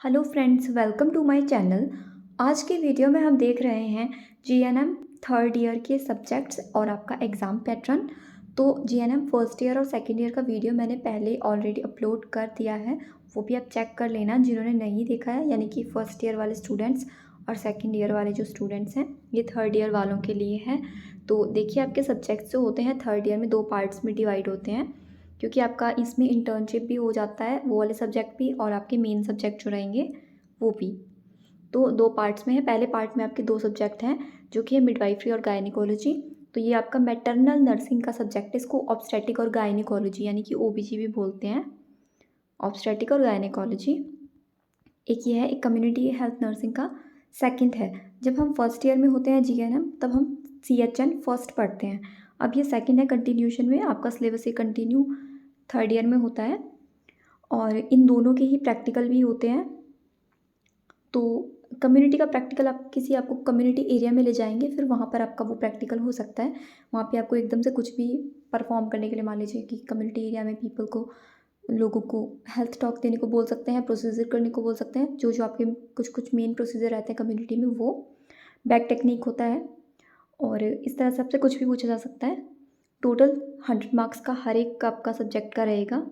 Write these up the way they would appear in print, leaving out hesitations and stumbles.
Hello friends, welcome to my channel. आज के video में हम देख रहे हैं जीएनएम थर्ड ईयर के सब्जेक्ट्स और आपका एग्ज़ाम पैटर्न। तो जीएनएम फर्स्ट ईयर और सेकंड ईयर का वीडियो मैंने पहले ऑलरेडी अपलोड कर दिया है, वो भी आप चेक कर लेना जिन्होंने नहीं देखा है, यानी कि फ़र्स्ट ईयर वाले स्टूडेंट्स और सेकेंड ईयर वाले जो स्टूडेंट्स हैं, ये थर्ड ईयर वालों के लिए है। तो देखिए, आपके सब्जेक्ट्स जो होते हैं थर्ड ईयर में दो पार्ट्स में डिवाइड होते हैं, क्योंकि आपका इसमें इंटर्नशिप भी हो जाता है, वो वाले सब्जेक्ट भी और आपके मेन सब्जेक्ट जो रहेंगे वो भी। तो दो पार्ट्स में है। पहले पार्ट में आपके दो सब्जेक्ट हैं जो कि है मिडवाइफरी और गायनिकोलॉजी। तो ये आपका मैटरनल नर्सिंग का सब्जेक्ट है, इसको ऑब्स्टेटिक और गायनिकोलॉजी यानी कि ओबीजी भी बोलते हैं, ऑब्स्टेटिक और गायनिकोलॉजी। एक ये है, एक कम्युनिटी हेल्थ नर्सिंग का सेकंड है। जब हम फर्स्ट ईयर में होते हैं जीएनएम, तब हम सीएचएन फर्स्ट पढ़ते हैं। अब ये सेकंड है, कंटिन्यूशन में आपका सिलेबस ये कंटिन्यू थर्ड ईयर में होता है और इन दोनों के ही प्रैक्टिकल भी होते हैं। तो कम्युनिटी का प्रैक्टिकल आपको कम्युनिटी एरिया में ले जाएंगे, फिर वहाँ पर आपका वो प्रैक्टिकल हो सकता है। वहाँ पे आपको एकदम से कुछ भी परफॉर्म करने के लिए, मान लीजिए कि कम्युनिटी एरिया में लोगों को हेल्थ टॉक देने को बोल सकते हैं, प्रोसीजर करने को बोल सकते हैं, जो जो आपके कुछ कुछ मेन प्रोसीजर रहते हैं कम्युनिटी में, वो बैक टेक्निक होता है। और इस तरह से आपसे कुछ भी पूछा जा सकता है। टोटल 100 मार्क्स का हर एक का आपका सब्जेक्ट का रहेगा।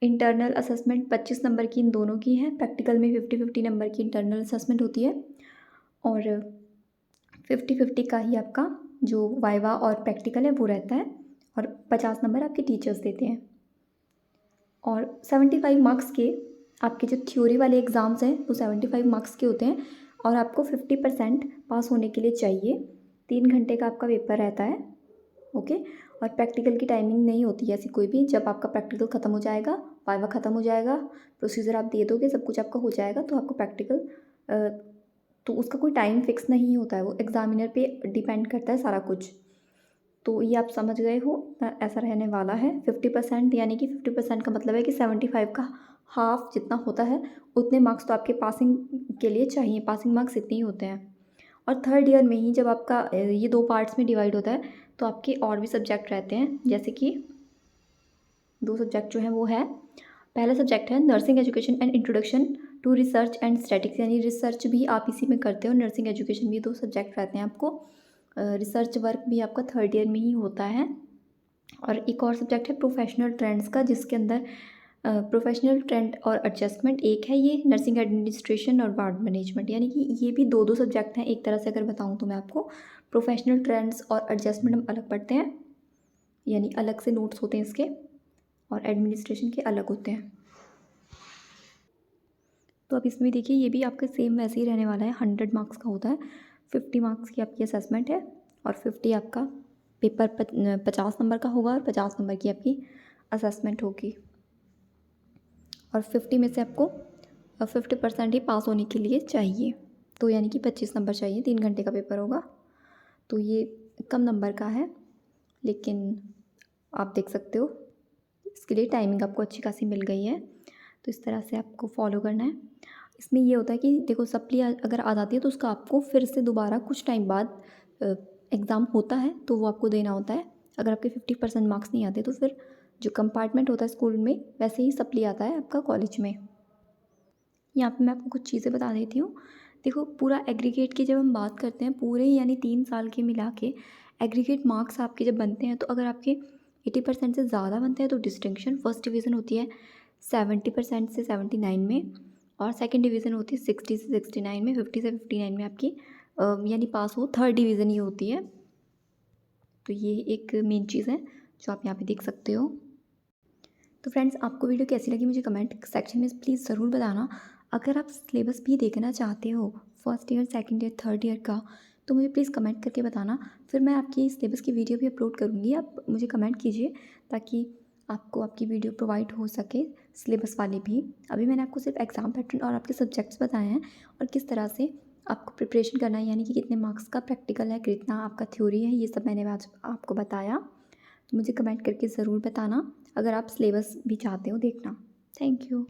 इंटरनल असेसमेंट 25 नंबर की इन दोनों की है। प्रैक्टिकल में 50-50 नंबर की इंटरनल असेसमेंट होती है और 50-50 का ही आपका जो वाइवा और प्रैक्टिकल है वो रहता है, और 50 नंबर आपके टीचर्स देते हैं। और 75 मार्क्स के आपके जो थ्योरी वाले एग्ज़ाम्स हैं वो 75 मार्क्स के होते हैं और आपको 50% पास होने के लिए चाहिए। 3 घंटे का आपका पेपर रहता है, ओके। और प्रैक्टिकल की टाइमिंग नहीं होती है ऐसी कोई भी। जब आपका प्रैक्टिकल ख़त्म हो जाएगा, वाइवा ख़त्म हो जाएगा, प्रोसीजर आप दे दोगे, सब कुछ आपका हो जाएगा, तो आपको प्रैक्टिकल तो उसका कोई टाइम फिक्स नहीं होता है, वो एग्ज़ामिनर पे डिपेंड करता है सारा कुछ। तो ये आप समझ गए हो, ऐसा रहने वाला है। 50% यानी कि 50% का मतलब है कि 75 का हाफ जितना होता है, उतने मार्क्स तो आपके पासिंग के लिए चाहिए। पासिंग मार्क्स इतने ही होते हैं। और थर्ड ईयर में ही जब आपका ये दो पार्ट्स में डिवाइड होता है, तो आपके और भी सब्जेक्ट रहते हैं, जैसे कि दो सब्जेक्ट जो हैं वो है, पहला सब्जेक्ट है nursing education and introduction to research and statics, यानी रिसर्च भी आप इसी में करते हो, नर्सिंग एजुकेशन भी। दो सब्जेक्ट रहते हैं आपको। रिसर्च वर्क भी आपका थर्ड ईयर में ही होता है। और एक और सब्जेक्ट है प्रोफेशनल ट्रेंड्स का, जिसके अंदर प्रोफेशनल ट्रेंड और एडजस्टमेंट एक है, ये नर्सिंग एडमिनिस्ट्रेशन और वार्ड मैनेजमेंट, यानी कि ये भी दो दो सब्जेक्ट हैं। एक तरह से अगर बताऊँ तो मैं आपको, प्रोफेशनल ट्रेंड्स और एडजस्टमेंट हम अलग पढ़ते हैं, यानी अलग से नोट्स होते हैं इसके, और एडमिनिस्ट्रेशन के अलग होते हैं। तो अब इसमें देखिए, ये भी आपका सेम वैसे ही रहने वाला है। 100 मार्क्स का होता है। 50 मार्क्स की आपकी असेसमेंट है और 50 आपका पेपर 50 नंबर का होगा और 50 नंबर की आपकी असेसमेंट होगी। और 50 में से आपको 50% ही पास होने के लिए चाहिए, तो यानी कि 25 नंबर चाहिए। 3 घंटे का पेपर होगा, तो ये कम नंबर का है, लेकिन आप देख सकते हो इसके लिए टाइमिंग आपको अच्छी खासी मिल गई है। तो इस तरह से आपको फॉलो करना है। इसमें ये होता है कि देखो, सप्ली अगर आ जाती है तो उसका आपको फिर से दोबारा कुछ टाइम बाद एग्ज़ाम होता है, तो वो आपको देना होता है। अगर आपके 50% मार्क्स नहीं आते, तो फिर जो कंपार्टमेंट होता है स्कूल में, वैसे ही सप्ली आता है आपका कॉलेज में। यहाँ पे मैं आपको कुछ चीज़ें बता देती हूँ। देखो, पूरा एग्रीगेट की जब हम बात करते हैं, पूरे यानी 3 साल के मिला के एग्रीगेट मार्क्स आपके जब बनते हैं, तो अगर आपके 80% से ज़्यादा बनते हैं तो डिस्टिंक्शन फर्स्ट डिवीज़न होती है 70% से 79 में, और सेकंड डिवीज़न होती है 60 से 69 में, 50 से 59 में आपकी यानी पास हो। थर्ड डिवीज़न ये होती है। तो ये एक मेन चीज़ है जो आप यहाँ पे देख सकते हो। तो फ्रेंड्स, आपको वीडियो कैसी लगी मुझे कमेंट सेक्शन में प्लीज़ ज़रूर बताना। अगर आप सिलेबस भी देखना चाहते हो first year, second year, third year का, तो मुझे प्लीज़ कमेंट करके बताना। फिर मैं आपकी सिलेबस की वीडियो भी अपलोड करूँगी। आप मुझे कमेंट कीजिए ताकि आपको आपकी वीडियो प्रोवाइड हो सके, सिलेबस वाली भी। अभी मैंने आपको सिर्फ एग्ज़ाम पैटर्न और आपके सब्जेक्ट्स बताए हैं और किस तरह से आपको प्रिपरेशन करना है, यानी कि कितने मार्क्स का प्रैक्टिकल है, कितना आपका थ्योरी है, ये सब मैंने आज आपको बताया। तो मुझे कमेंट करके ज़रूर बताना अगर आप सिलेबस भी चाहते हो देखना। Thank you.